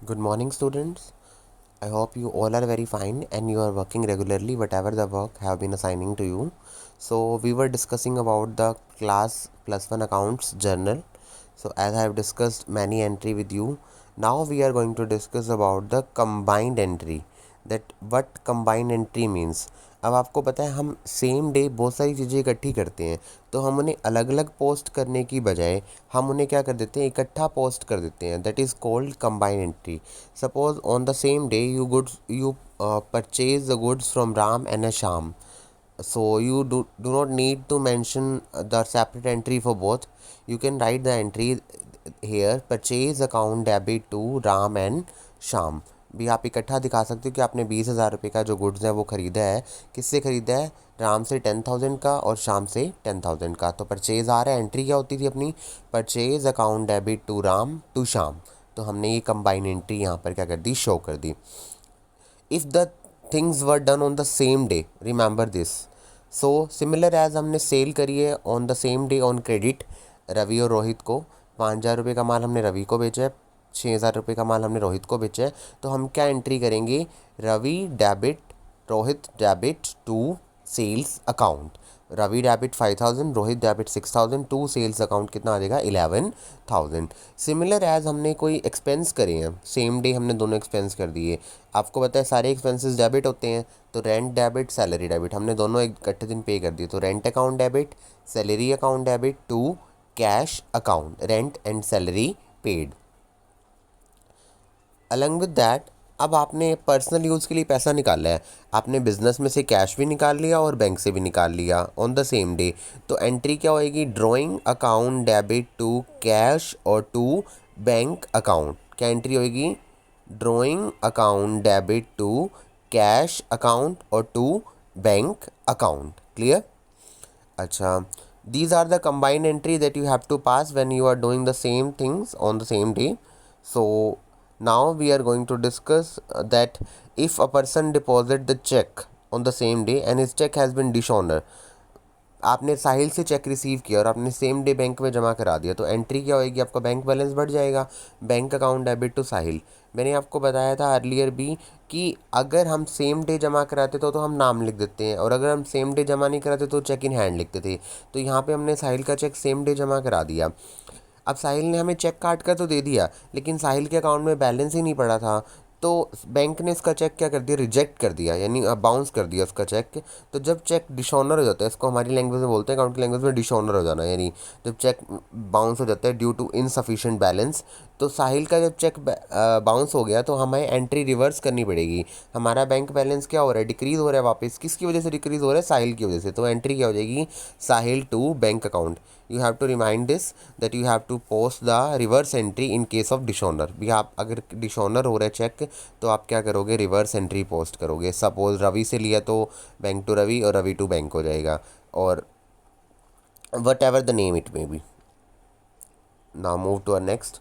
Good morning, students. I hope you all are very fine and you are working regularly, whatever the work have been assigning to you. So we were discussing about the class plus one accounts journal. So as I have discussed many entry with you, now we are going to discuss about the combined entry. That what combined entry means. अब आपको पता है हम same day बहुत सारी चीज़ें इकट्ठी करते हैं, तो हम उन्हें अलग अलग पोस्ट करने की बजाय हम उन्हें क्या कर देते हैं, इकट्ठा पोस्ट कर देते हैं. That is called combine entry. Suppose on the same day you purchase the goods from Ram and Sham. So you do not need to mention the separate entry for both. You can write the entry here, purchase account debit to Ram and Sham. भी आप इकट्ठा दिखा सकते हो कि आपने 20,000 रुपये का जो गुड्स है वो ख़रीदा है. किससे ख़रीदा है? राम से 10,000 का और शाम से 10,000 का. तो परचेज़ आ रहा है. एंट्री क्या होती थी अपनी? Purchase account debit to Ram to Sham. तो हमने ये कंबाइन एंट्री यहाँ पर क्या कर दी, शो कर दी. If the things were done on the same day, remember this. So similar as हमने सेल करी है on the same day on credit Ravi और रोहित को. 5,000 रुपये का माल हमने रवि को बेचा है, 6,000 रुपये का माल हमने रोहित को बेचा है. तो हम क्या एंट्री करेंगे? Ravi debit, Rohit debit to sales account. Ravi debit 5,000, Rohit debit 6,000, to sales account कितना आ जाएगा? 11,000. सिमिलर एज हमने कोई एक्सपेंस करे हैं, सेम डे हमने दोनों एक्सपेंस कर दिए. आपको पता है सारे एक्सपेंसेस डेबिट होते हैं, तो रेंट डेबिट, सैलरी डेबिट हमने दोनों इकट्ठे दिन पे कर दिए. तो rent account debit, salary account debit to cash account, rent and salary paid. Along with that, अब आपने पर्सनल यूज़ के लिए पैसा निकाला है. आपने बिजनेस में से कैश भी निकाल लिया और बैंक से भी निकाल लिया ऑन द सेम डे. तो एंट्री क्या होएगी? Drawing account debit to cash और टू बैंक अकाउंट. क्या एंट्री होएगी? Drawing account debit to cash account और टू बैंक अकाउंट. क्लियर? अच्छा, these are the combined entry that you have to pass when you are doing the same things on the same day. So now we are going to discuss that if a person deposit the check on the same day and his check has been dishonor. आपने साहिल से check receive किया और आपने same day bank में जमा करा दिया, तो एंट्री क्या होएगी? आपका बैंक बैलेंस बढ़ जाएगा. बैंक अकाउंट डेबिट टू साहिल. मैंने आपको बताया था अर्लियर भी कि अगर हम सेम डे जमा कराते तो हम नाम लिख देते हैं, और अगर हम सेम डे जमा नहीं कराते तो चेक इन हैंड लिखते थे. तो यहाँ पे हमने साहिल का चेक सेम डे जमा करा दिया. अब साहिल ने हमें चेक काट कर तो दे दिया, लेकिन साहिल के अकाउंट में बैलेंस ही नहीं पड़ा था. तो बैंक ने इसका चेक क्या कर दिया? रिजेक्ट कर दिया, यानी बाउंस कर दिया उसका चेक. तो जब चेक डिशॉनर हो जाता है, इसको हमारी लैंग्वेज में बोलते हैं, अकाउंट की लैंग्वेज में डिशॉनर हो जाना, यानी जब चेक बाउंस हो जाता है ड्यू टू इनसफिशिएंट बैलेंस. तो साहिल का जब चेक बाउंस हो गया तो हमें एंट्री रिवर्स करनी पड़ेगी. हमारा बैंक बैलेंस क्या हो रहा है? डिक्रीज़ हो रहा है वापस. किसकी वजह से डिक्रीज़ हो रहा है? साहिल की वजह से. तो एंट्री क्या हो जाएगी? Sahil to bank account. You have to remind this that you have to post the reverse entry in case of dishonour. भी आप अगर डिशॉनर हो रहा है चेक, तो आप क्या करोगे? रिवर्स एंट्री पोस्ट करोगे. सपोज रवि से लिया तो बैंक टू रवि और रवि टू बैंक हो जाएगा, और whatever the name it may be. Now move to our next.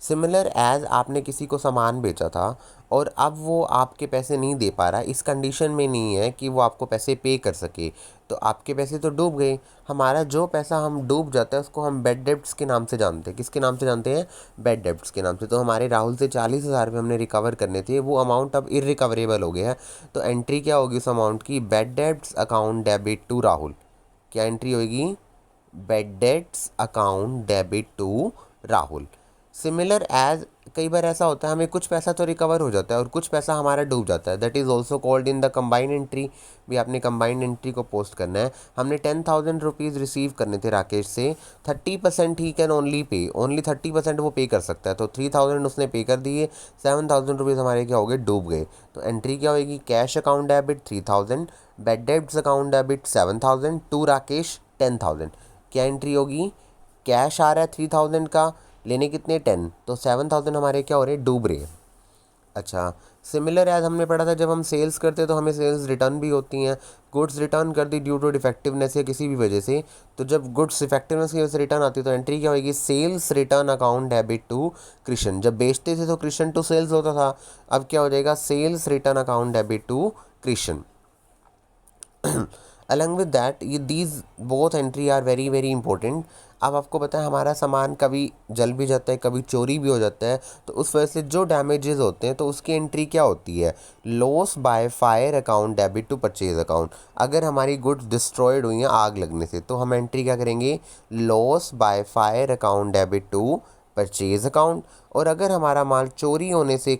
Similar as आपने किसी को सामान बेचा था और अब वो आपके पैसे नहीं दे पा रहा, इस कंडीशन में नहीं है कि वो आपको पैसे पे कर सके, तो आपके पैसे तो डूब गए. हमारा जो पैसा हम डूब जाता है उसको हम बैड डेब्ट्स के नाम से जानते हैं. किसके नाम से जानते हैं? बैड डेब्ट्स के नाम से. तो हमारे राहुल से 40,000 रुपये हमने रिकवर करने थे, वो अमाउंट अब इरिकवरेबल हो गया है. तो एंट्री क्या होगी उस अमाउंट की? Bad debts account debit to Rahul. क्या एंट्री होगी? Bad debts account debit to Rahul. Similar as कई बार ऐसा होता है हमें कुछ पैसा तो रिकवर हो जाता है और कुछ पैसा हमारा डूब जाता है. That is also called in the combined entry. भी आपने कंबाइंड एंट्री को पोस्ट करना है. हमने 10,000 रुपीज़ रिसीव करने थे राकेश से. 30% he can only pay, only 30% वो पे कर सकता है. तो 3,000 उसने पे कर दिए, 7,000 रुपीज़ हमारे क्या हो गए? डूब गए. तो एंट्री क्या होगी? Cash account debit 3,000, bad debts account debit 7,000, to Rakesh 10,000. क्या एंट्री होगी? कैश आ रहा है 3,000 का, लेने कितने? 10. तो 7,000 हमारे क्या हो रहे हैं? डूब रहे हैं. अच्छा, सिमिलर एज हमने पढ़ा था जब हम सेल्स करते हैं तो हमें सेल्स रिटर्न भी होती हैं. गुड्स रिटर्न कर दी ड्यू टू डिफेक्टिवनेस या किसी भी वजह से. तो जब गुड्स इफेक्टिवनेस की वजह से रिटर्न आती है तो एंट्री क्या होगी? Sales return account debit to Krishna. जब बेचते थे तो कृष्ण टू सेल्स होता था, अब क्या हो जाएगा? Sales return account debit to Krishna. Along with that, these both entry are very very important. अब आपको पता है हमारा सामान कभी जल भी जाता है, कभी चोरी भी हो जाता है, तो उस वजह से जो डैमेजेस होते हैं तो उसकी एंट्री क्या होती है, loss by fire account debit to purchase account. अगर हमारी गुड्स डिस्ट्रॉयड हुई हैं आग लगने से तो हम एंट्री क्या करेंगे, loss by fire account debit to purchase account. और अगर हमारा माल चोरी होने से